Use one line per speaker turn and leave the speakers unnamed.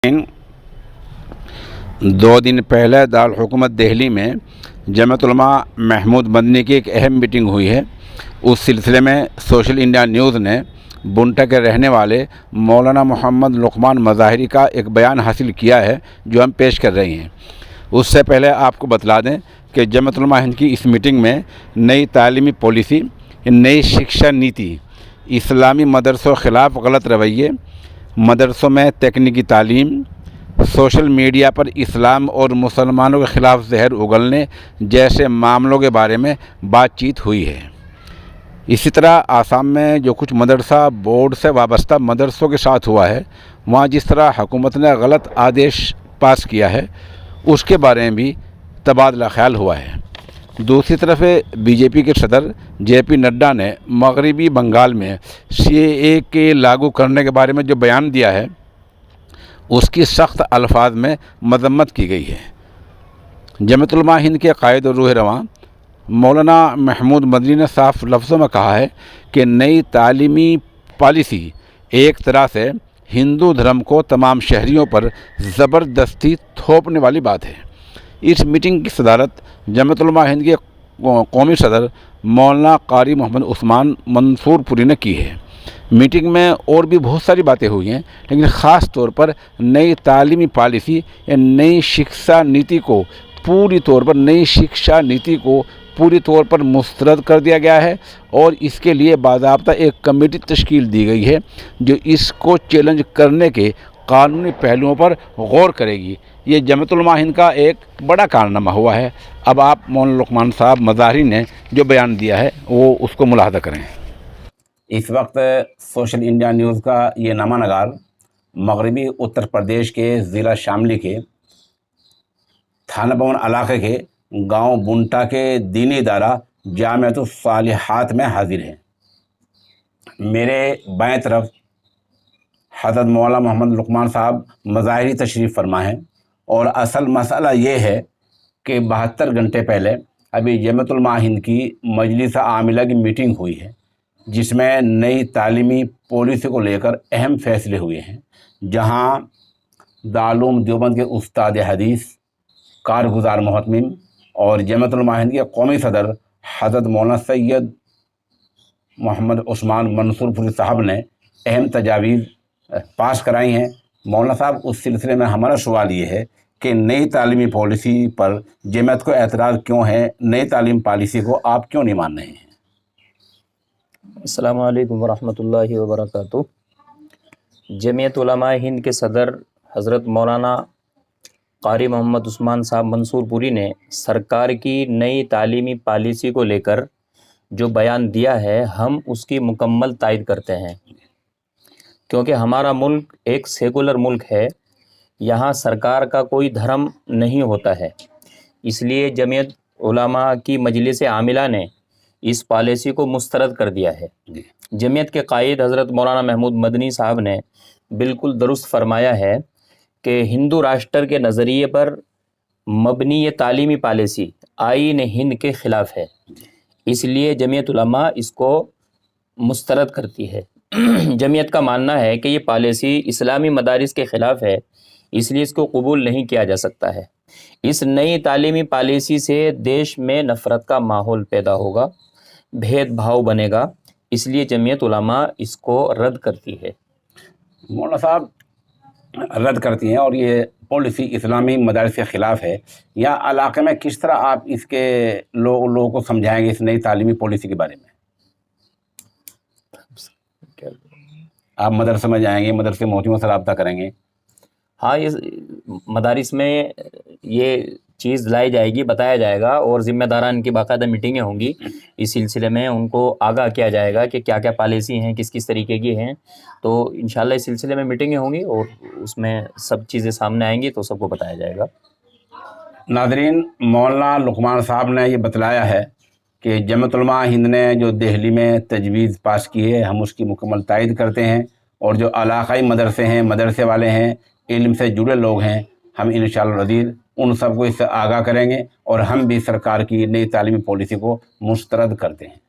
दो दिन पहले दारुल दिल्ली में जमात उलमा महमूद मदनी की एक अहम मीटिंग हुई है। उस सिलसिले में सोशल इंडिया न्यूज़ ने बुंटा के रहने वाले मौलाना मोहम्मद लुकमान मज़ाहिरी का एक बयान हासिल किया है, जो हम पेश कर रहे हैं। उससे पहले आपको बतला दें कि जमात उलमा हिंद की इस मीटिंग में नई तालीमी पॉलिसी, नई शिक्षा नीति, इस्लामी मदरसों के ख़िलाफ़ गलत रवैये, मदरसों में तकनीकी तालीम, सोशल मीडिया पर इस्लाम और मुसलमानों के ख़िलाफ़ जहर उगलने जैसे मामलों के बारे में बातचीत हुई है। इसी तरह आसाम में जो कुछ मदरसा बोर्ड से वाबस्ता मदरसों के साथ हुआ है, वहाँ जिस तरह हुकूमत ने गलत आदेश पास किया है, उसके बारे में भी तबादला ख्याल हुआ है। दूसरी तरफ बीजेपी के सदर जेपी नड्डा ने मगरबी बंगाल में सीएए के लागू करने के बारे में जो बयान दिया है, उसकी सख्त अल्फाज में मजम्मत की गई है। जमात उलमा हिंद के कायद और रूह रवां मौलाना महमूद मदनी ने साफ लफ्ज़ों में कहा है कि नई तालीमी पॉलिसी एक तरह से हिंदू धर्म को तमाम शहरियों पर ज़बरदस्ती थोपने वाली बात है। इस मीटिंग की सदारत जमात उलमा हिंद के कौमी सदर मौलाना कारी मोहम्मद उस्मान मंसूरपुरी ने की है। मीटिंग में और भी बहुत सारी बातें हुई हैं, लेकिन ख़ास तौर पर नई तालीमी पॉलिसी या नई शिक्षा नीति को पूरी तौर पर मुस्तरद कर दिया गया है और इसके लिए बाज़ाब्ता एक कमेटी तश्कील दी गई है, जो इसको चैलेंज करने के कानूनी पहलुओं पर गौर करेगी। ये जमात उलमा हिंद का एक बड़ा कारनामा हुआ है। अब आप मौलाना लुकमान साहब मज़ाहिरी ने जो बयान दिया है वो उसको मुलाहदा करें।
इस वक्त सोशल इंडिया न्यूज़ का ये नामा नगार मगरबी उत्तर प्रदेश के ज़िला शामली के थाना भवन इलाके के गांव बुंटा के दीनी इदारा जामियातुस सालिहात में हाजिर है। मेरे बाएं तरफ हज़रत मौलाना मोहम्मद लुकमान साहब मज़ाहिरी तशरीफ़ फरमा है और असल मसला ये है कि 72 घंटे पहले अभी जमात उलमा हिंद की मजलिस आमिला की मीटिंग हुई है, जिसमें नई तालीमी पॉलिसी को लेकर अहम फैसले हुए हैं। जहां दारुल उलूम देवबंद के उस्ताद हदीस, कारगुजार मोहतमिम और जमात उलमा हिंद के कौमी सदर हज़रत मौलाना सैयद मोहम्मद उस्मान मंसूरपुरी साहब ने अहम तजावीज़ पास कराई हैं। मौलाना साहब, उस सिलसिले में हमारा सवाल ये है कि नई तालीमी पॉलिसी पर जमात को एतराज़ क्यों है? नई तालीम पॉलिसी को आप क्यों नहीं मान रहे हैं?
अस्सलामु अलैकुम वरहमतुल्लाहि वबरकातुहू। जमीयत उलमा हिंद के सदर हज़रत मौलाना कारी मोहम्मद उस्मान साहब मंसूरपुरी ने सरकार की नई तालीमी पॉलिसी को लेकर जो बयान दिया है, हम उसकी मुकम्मल तायद करते हैं, क्योंकि हमारा मुल्क एक सेकुलर मुल्क है। यहाँ सरकार का कोई धर्म नहीं होता है। इसलिए जमीयत उलमा की मजलिस आमिला ने इस पॉलिसी को मुस्तरद कर दिया है। जमीयत के कायद हज़रत मौलाना महमूद मदनी साहब ने बिल्कुल दुरुस्त फरमाया है कि हिंदू राष्ट्र के नज़रिए पर मबनी ये तालीमी पॉलिसी आईन हिंद के ख़िलाफ़ है, इसलिए जमीयत उलमा इसको मुस्तरद करती है। जमीयत का मानना है कि ये पॉलिसी इस्लामी मदारिस के ख़िलाफ़ है, इसलिए इसको कबूल नहीं किया जा सकता है। इस नई तालीमी पॉलिसी से देश में नफ़रत का माहौल पैदा होगा, भेदभाव बनेगा, इसलिए जमीयत उलमा इसको रद्द करती है।
मौलाना साहब, रद्द करती हैं और ये पॉलिसी इस्लामी मदारिस के ख़िलाफ़ है, या इलाके में किस तरह आप इसके लोगों को समझाएंगे इस नई तालीमी पॉलिसी के बारे में? आप मदरसे में जाएंगे, मदरसे मोहतमियों से रब्ता करेंगे?
हाँ, ये मदारिस में ये चीज़ लाई जाएगी, बताया जाएगा और ज़िम्मेदारान की बाकायदा मीटिंगें होंगी। इस सिलसिले में उनको आगाह किया जाएगा कि क्या क्या पॉलिसी हैं, किस किस तरीके की हैं। तो इंशाल्लाह इस सिलसिले में मीटिंगें होंगी और उसमें सब चीज़ें सामने आएंगी तो सबको बताया जाएगा।
नाज़रीन, मौलाना लुकमान साहब ने ये बतलाया है कि जमात उलमा हिंद ने जो दिल्ली में तजवीज़ पास की है, हम उसकी मुकम्मल तायद करते हैं और जो इलाक़ाई मदरसे हैं, मदरसे वाले हैं, इल्म से जुड़े लोग हैं, हम इंशाअल्लाह अज़ीज़ उन सबको इससे आगाह करेंगे और हम भी सरकार की नई तालीमी पॉलिसी को मुस्तरद करते हैं।